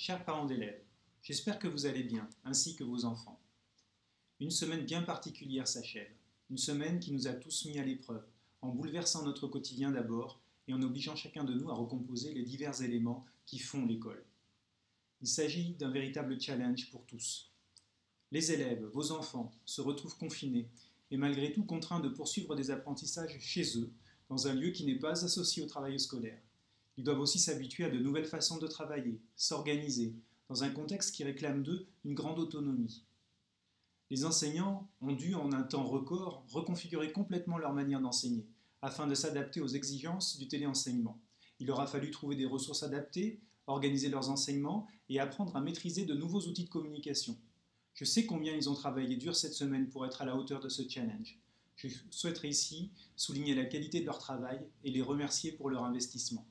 Chers parents d'élèves, j'espère que vous allez bien, ainsi que vos enfants. Une semaine bien particulière s'achève, une semaine qui nous a tous mis à l'épreuve, en bouleversant notre quotidien d'abord et en obligeant chacun de nous à recomposer les divers éléments qui font l'école. Il s'agit d'un véritable challenge pour tous. Les élèves, vos enfants, se retrouvent confinés et malgré tout contraints de poursuivre des apprentissages chez eux, dans un lieu qui n'est pas associé au travail scolaire. Ils doivent aussi s'habituer à de nouvelles façons de travailler, s'organiser, dans un contexte qui réclame d'eux une grande autonomie. Les enseignants ont dû, en un temps record, reconfigurer complètement leur manière d'enseigner, afin de s'adapter aux exigences du téléenseignement. Il leur a fallu trouver des ressources adaptées, organiser leurs enseignements et apprendre à maîtriser de nouveaux outils de communication. Je sais combien ils ont travaillé dur cette semaine pour être à la hauteur de ce challenge. Je souhaiterais ici souligner la qualité de leur travail et les remercier pour leur investissement.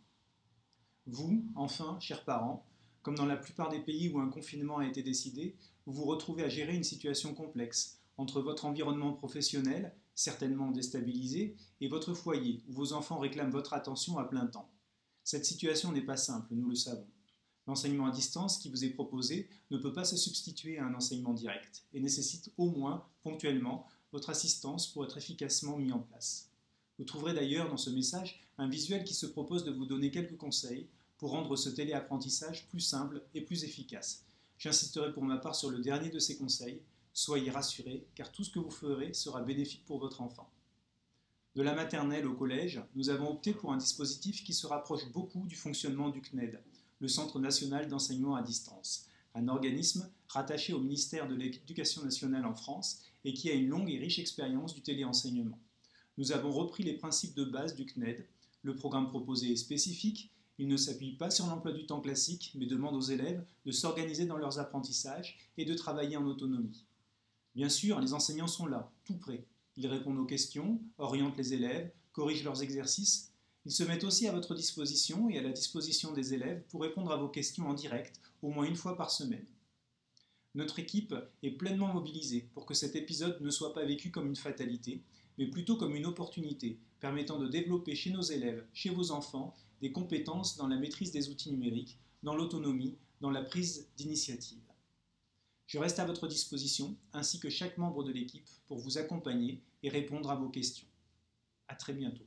Vous, enfin, chers parents, comme dans la plupart des pays où un confinement a été décidé, vous vous retrouvez à gérer une situation complexe entre votre environnement professionnel, certainement déstabilisé, et votre foyer, où vos enfants réclament votre attention à plein temps. Cette situation n'est pas simple, nous le savons. L'enseignement à distance qui vous est proposé ne peut pas se substituer à un enseignement direct et nécessite au moins, ponctuellement, votre assistance pour être efficacement mis en place. Vous trouverez d'ailleurs dans ce message un visuel qui se propose de vous donner quelques conseils pour rendre ce téléapprentissage plus simple et plus efficace. J'insisterai pour ma part sur le dernier de ces conseils. Soyez rassurés, car tout ce que vous ferez sera bénéfique pour votre enfant. De la maternelle au collège, nous avons opté pour un dispositif qui se rapproche beaucoup du fonctionnement du CNED, le Centre national d'enseignement à distance, un organisme rattaché au ministère de l'Éducation nationale en France et qui a une longue et riche expérience du téléenseignement. Nous avons repris les principes de base du CNED. Le programme proposé est spécifique. Il ne s'appuie pas sur l'emploi du temps classique, mais demande aux élèves de s'organiser dans leurs apprentissages et de travailler en autonomie. Bien sûr, les enseignants sont là, tout prêts. Ils répondent aux questions, orientent les élèves, corrigent leurs exercices. Ils se mettent aussi à votre disposition et à la disposition des élèves pour répondre à vos questions en direct, au moins une fois par semaine. Notre équipe est pleinement mobilisée pour que cet épisode ne soit pas vécu comme une fatalité, mais plutôt comme une opportunité permettant de développer chez nos élèves, chez vos enfants, des compétences dans la maîtrise des outils numériques, dans l'autonomie, dans la prise d'initiative. Je reste à votre disposition, ainsi que chaque membre de l'équipe, pour vous accompagner et répondre à vos questions. À très bientôt.